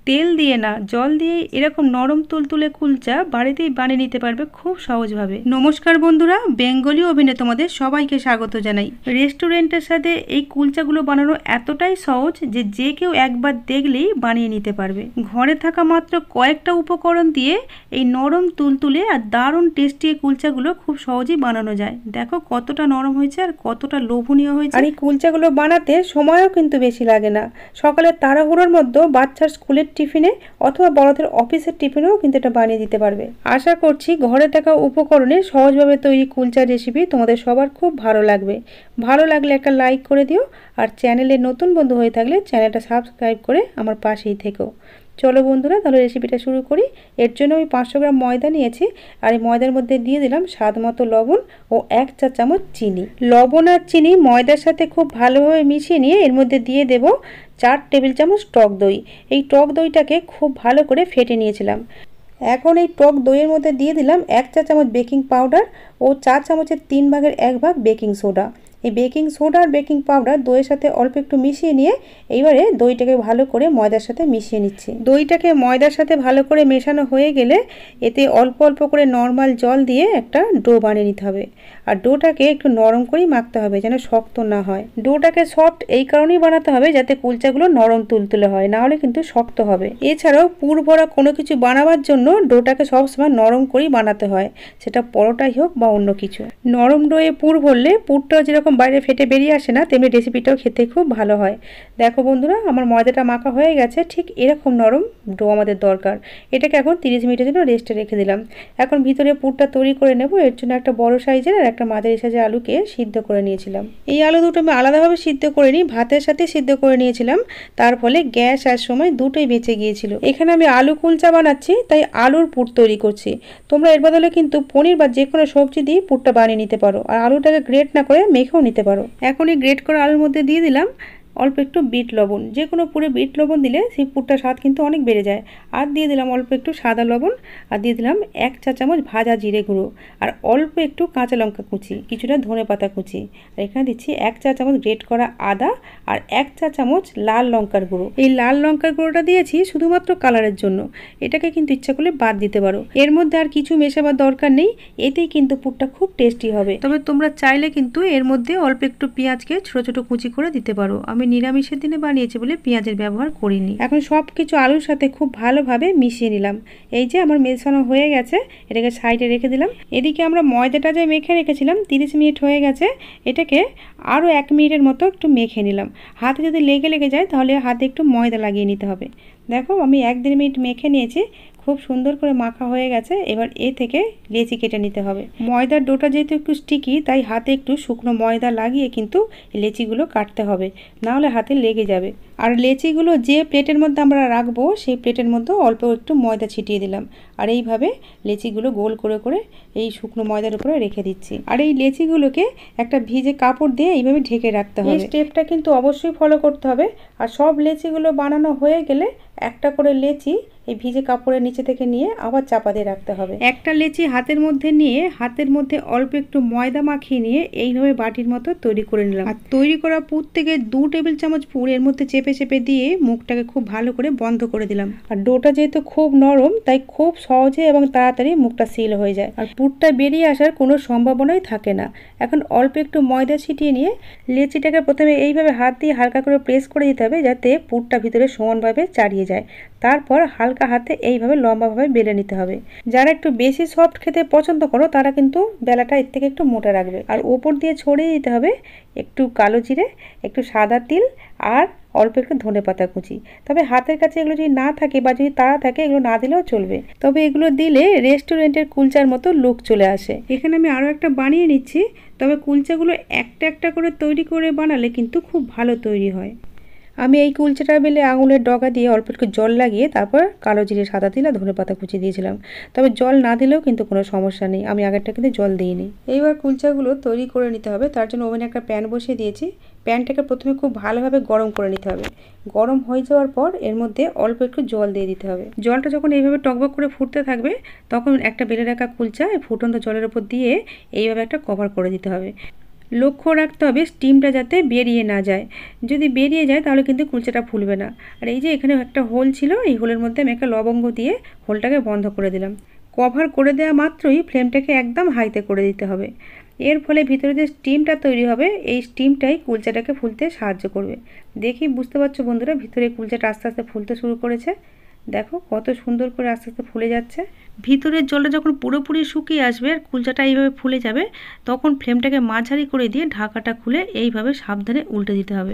তেল দিয়ে না, জল দিয়ে এরকম নরম তুলতুলে কুলচা বাড়িতেই বানিয়ে নিতে পারবে খুব সহজভাবে। নমস্কার বন্ধুরা, বেঙ্গলি ওভেনে তোমাদের সবাইকে স্বাগত জানাই। রেস্টুরেন্টের সাথে এই কুলচাগুলো বানানো এতটাই সহজ যে যে কেউ একবার দেখলেই বানিয়ে নিতে পারবে। ঘরে থাকা মাত্র কয়েকটা উপকরণ দিয়ে এই নরম তুলতুলে আর দারুণ টেস্টি এই কুলচাগুলো খুব সহজেই বানানো যায়। দেখো কতটা নরম হয়েছে আর কতটা লোভনীয় হয়েছে। আর এই কুলচাগুলো বানাতে সময়ও কিন্তু বেশি লাগে না। সকালে তাড়াহুড়োর মধ্যে বাচ্চার স্কুলের টিফিনে অথবা বড়দের অফিসের টিফিনেও কিন্তু এটা বানিয়ে দিতে পারবে। আশা করছি ঘরে থাকা উপকরণে সহজভাবে তৈরি কুলচার রেসিপি তোমাদের সবার খুব ভালো লাগবে। ভালো লাগলে একটা লাইক করে দিও, আর চ্যানেলে নতুন বন্ধু হয়ে থাকলে চ্যানেলটা সাবস্ক্রাইব করে আমার পাশেই থেকো। চলো বন্ধুরা, তাহলে রেসিপিটা শুরু করি। এর জন্য আমি 500 গ্রাম ময়দা নিয়েছি, আর এই ময়দার মধ্যে দিয়ে দিলাম স্বাদ মতো লবণ ও 1 চা চামচ চিনি। লবণ আর চিনি ময়দার সাথে খুব ভালোভাবে মিশিয়ে নিয়ে এর মধ্যে দিয়ে দেব 4 টেবিল চামচ টক দই। এই টক দইটাকে খুব ভালো করে ফেটে নিয়েছিলাম। এখন এই টক দইয়ের মধ্যে দিয়ে দিলাম 1 চা চামচ বেকিং পাউডার ও 4 চামচের 3 ভাগের 1 ভাগ বেকিং সোডা। এই বেকিং সোডা আর বেকিং পাউডার দইয়ের সাথে অল্প একটু মিশিয়ে নিয়ে এইবারে দইটাকে ভালো করে ময়দার সাথে মিশিয়ে নিচ্ছি। দইটাকে ময়দার সাথে ভালো করে মেশানো হয়ে গেলে এতে অল্প অল্প করে নর্মাল জল দিয়ে একটা ডো বানিয়ে নিতে হবে। আর ডোটাকে একটু নরম করেই মাখতে হবে, যেন শক্ত না হয়। ডোটাকে সফট এই কারণেই বানাতে হবে যাতে কুলচাগুলো নরম তুলতুলে হয়, না হলে কিন্তু শক্ত হবে। এছাড়াও পুর ভরা কোনো কিছু বানাবার জন্য ডোটাকে সবসময় নরম করেই বানাতে হয়, সেটা পরোটাই হোক বা অন্য কিছু। নরম ডোয়ে পুর ভরলে পুরটা যেরকম বাইরে ফেটে বেরিয়ে আসে না, তেমনি রেসিপিটাও খেতে খুব ভালো হয়। দেখো বন্ধুরা, আমার ময়দাটা মাখা হয়ে গেছে। ঠিক এরকম নরম ডো আমাদের দরকার। এটাকে এখন 30 মিনিটের জন্য রেস্টে রেখে দিলাম। এখন ভিতরে পুরটা তৈরি করে নেব। এর জন্য একটা বড় সাইজের আর একটা মাঝারি সাইজের আলুকে সিদ্ধ করে নিয়েছিলাম। এই আলু দুটো আমি আলাদাভাবে সিদ্ধ করে নিই, ভাতের সাথে সিদ্ধ করে নিয়েছিলাম। তার ফলে গ্যাস আর সময় দুটোই বেঁচে গিয়েছিল। এখানে আমি আলু কুলচা বানাচ্ছি, তাই আলুর পুর তৈরি করছি। তোমরা এর বদলে কিন্তু পনির বা যে কোনো সবজি দিয়ে পুরটা বানিয়ে নিতে পারো, আর আলুটাকে গ্রেট না করে মেখেও নিতে পারো। এখন এই গ্রেট করা আলুর মধ্যে দিয়ে দিলাম অল্প একটু বিট লবণ। যে কোনো পুরে বিট লবণ দিলে সেই পুরটার স্বাদ কিন্তু অনেক বেড়ে যায়। আর দিয়ে দিলাম অল্প একটু সাদা লবণ, আর দিয়ে দিলাম 1 চা চামচ ভাজা জিরে গুঁড়ো, আর অল্প একটু কাঁচা লঙ্কা কুচি, কিছুটা ধনে পাতা কুচি। আর এখানে দিচ্ছি 1 চা চামচ গ্রেট করা আদা আর 1 চা চামচ লাল লঙ্কার গুঁড়ো। এই লাল লঙ্কার গুঁড়োটা দিয়েছি শুধুমাত্র কালারের জন্য, এটাকে কিন্তু ইচ্ছা করলে বাদ দিতে পারো। এর মধ্যে আর কিছু মেশাবার দরকার নেই, এতেই কিন্তু পুরটা খুব টেস্টি হবে। তবে তোমরা চাইলে কিন্তু এর মধ্যে অল্প একটু পেঁয়াজকে ছোট ছোট কুচি করে দিতে পারো। আমি নিরামিষের দিনে বানিয়েছি বলে পেঁয়াজের ব্যবহার করিনি। এখন সব কিছু আলুর সাথে খুব ভালোভাবে মিশিয়ে নিলাম। এই যে আমার মেশানো হয়ে গেছে, এটাকে সাইডে রেখে দিলাম। এদিকে আমরা ময়দাটা যে মেখে রেখেছিলাম 30 মিনিট হয়ে গেছে, এটাকে আরও 1 মিনিটের মতো একটু মেখে নিলাম। হাতে যদি লেগে যায় তাহলে হাতে একটু ময়দা লাগিয়ে নিতে হবে। দেখো আমি 1-1.5 মিনিট মেখে নিয়েছি, খুব সুন্দর করে মাখা হয়ে গেছে। এবার এ থেকে লেচি কেটে নিতে হবে। ময়দার ডোটা যেহেতু একটু স্টিকি, তাই হাতে একটু শুকনো ময়দা লাগিয়ে কিন্তু লেচিগুলো কাটতে হবে, না হলে হাতে লেগে যাবে। আর লেচিগুলো যে প্লেটের মধ্যে আমরা রাখবো সেই প্লেটের মধ্যে অল্প একটু ময়দা ছিটিয়ে দিলাম, আর এইভাবে লেচিগুলো গোল করে করে এই শুকনো ময়দার উপরে রেখে দিচ্ছি। আর এই লেচিগুলোকে একটা ভিজে কাপড় দিয়ে এইভাবে ঢেকে রাখতে হবে। এই স্টেপটা কিন্তু অবশ্যই ফলো করতে হবে। আর সব লেচিগুলো বানানো হয়ে গেলে একটা করে লেচি এই ভিজে কাপড়ের নিচে থেকে নিয়ে আবার চাপা দিয়ে রাখতে হবে। একটা লেচি হাতের মধ্যে নিয়ে হাতের মধ্যে অল্প একটু ময়দা মাখিয়ে নিয়ে এইভাবে বাটির মতো তৈরি করে নিলাম। আর তৈরি করা পুর থেকে 2 টেবিল চামচ পুর এর মধ্যে চেপে চেপে দিয়ে মুখটাকে খুব ভালো করে বন্ধ করে দিলাম। আর ডোটা যেহেতু খুব নরম, তাই খুব সহজে এবং তাড়াতাড়ি মুখটা সিল হয়ে যায়, আর পুরটা বেরিয়ে আসার কোনো সম্ভাবনাই থাকে না। এখন অল্প একটু ময়দা ছিটিয়ে নিয়ে লেচিটাকে প্রথমে এইভাবে হাত দিয়ে হালকা করে প্রেস করে দিতে হবে, যাতে পুরটা ভিতরে সমানভাবে চাড়িয়ে যায়। তারপর হালকা হাতে এইভাবে লম্বাভাবে বেলে নিতে হবে। যারা একটু বেশি সফট খেতে পছন্দ করো তারা কিন্তু বেলাটা এর থেকে একটু মোটা রাখবে। আর ওপর দিয়ে ছড়িয়ে দিতে হবে একটু কালো জিরে, একটু সাদা তিল আর অল্প একটু ধনেপাতা কুচি। তবে হাতের কাছে এগুলো যদি না থাকে বা যদি তাড়া থাকে, এগুলো না দিলেও চলবে। তবে এগুলো দিলে রেস্টুরেন্টের কুলচার মতো লুক চলে আসে। এখানে আমি আরও একটা বানিয়ে নিচ্ছি। তবে কুলচাগুলো একটা একটা করে তৈরি করে বানালে কিন্তু খুব ভালো তৈরি হয়। আমি এই কুলচাটা বেলে আঙুলের ডগা দিয়ে অল্প একটু জল লাগিয়ে তারপর কালো জিরে, সাদা তিল আর ধনেপাতা কুচি দিয়েছিলাম। তবে জল না দিলেও কিন্তু কোনো সমস্যা নেই, আমি আগেরটা কিন্তু জল দিইনি। এইবার কুলচাগুলো তৈরি করে নিতে হবে। তার জন্য ওভেনে একটা প্যান বসিয়ে দিয়েছি। প্যানটাকে প্রথমে খুব ভালোভাবে গরম করে নিতে হবে। গরম হয়ে যাওয়ার পর এর মধ্যে অল্প একটু জল দিয়ে দিতে হবে। জলটা যখন এইভাবে টকবক করে ফুটতে থাকবে, তখন একটা বেলে রাখা কুলচা এই ফুটন্ত জলের উপর দিয়ে এইভাবে একটা কভার করে দিতে হবে। লক্ষ্য রাখতে হবে স্টিমটা যাতে বেরিয়ে না যায়। যদি বেরিয়ে যায় তাহলে কিন্তু কুলচাটা ফুলবে না। আর এই যে এখানে একটা হোল ছিল, এই হোলের মধ্যে আমি একটা লবঙ্গ দিয়ে হোলটাকে বন্ধ করে দিলাম। কভার করে দেওয়া মাত্রই ফ্লেমটাকে একদম হাইতে করে দিতে হবে। এর ফলে ভিতরে যে স্টিমটা তৈরি হবে, এই স্টিমটাই কুলচাটাকে ফুলতে সাহায্য করবে। দেখি বুঝতে পারছো বন্ধুরা, ভিতরে কুলচাটা আস্তে আস্তে ফুলতে শুরু করেছে। দেখো কত সুন্দর করে আস্তে আস্তে ফুলে যাচ্ছে। ভিতরের জলটা যখন পুরোপুরি শুকিয়ে আসবে আর কুলচাটা এইভাবে ফুলে যাবে, তখন ফ্লেমটাকে মাঝারি করে দিয়ে ঢাকাটা খুলে এইভাবে সাবধানে উল্টে দিতে হবে।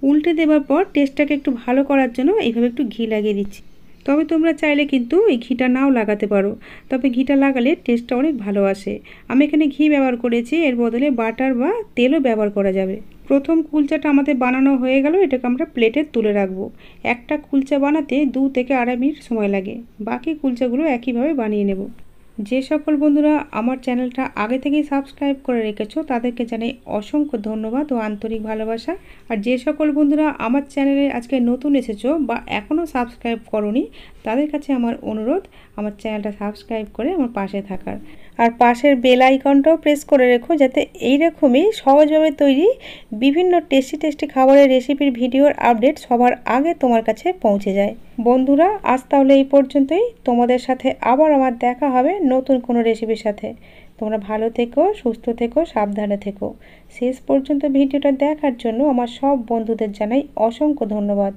উল্টে দেওয়ার পর টেস্টটাকে একটু ভালো করার জন্য এইভাবে একটু ঘি লাগিয়ে দিচ্ছি। তবে তোমরা চাইলে কিন্তু এই ঘিটা নাও লাগাতে পারো, তবে ঘিটা লাগালে টেস্টটা অনেক ভালো আসে। আমি এখানে ঘি ব্যবহার করেছি, এর বদলে বাটার বা তেলও ব্যবহার করা যাবে। প্রথম কুলচাটা আমাদের বানানো হয়ে গেল, এটাকে আমরা প্লেটে তুলে রাখবো। একটা কুলচা বানাতে 2 থেকে 2.5 মিনিট সময় লাগে। বাকি কুলচাগুলো একইভাবে বানিয়ে নেব। যে সকল বন্ধুরা আমার চ্যানেলটা আগে থেকেই সাবস্ক্রাইব করে রেখেছো তাদেরকে জানাই অসংখ্য ধন্যবাদ ও আন্তরিক ভালোবাসা। আর যে সকল বন্ধুরা আমার চ্যানেলে আজকে নতুন এসেছো বা এখনও সাবস্ক্রাইব করোনি, তাদের কাছে আমার অনুরোধ আমার চ্যানেলটা সাবস্ক্রাইব করে আমার পাশে থাকার। আর পাশের বেল আইকনটাও প্রেস করে রেখো, যাতে এইরকমই সহজভাবে তৈরি বিভিন্ন টেস্টি খাবারের রেসিপির ভিডিওর আপডেট সবার আগে তোমার কাছে পৌঁছে যায়। বন্ধুরা আজ তাহলে এই পর্যন্তই। তোমাদের সাথে আবার আমার দেখা হবে নতুন কোনো রেসিপির সাথে। তোমরা ভালো থেকো, সুস্থ থেকো, সাবধানে থেকো। শেষ পর্যন্ত ভিডিওটা দেখার জন্য আমার সব বন্ধুদের জানাই অসংখ্য ধন্যবাদ।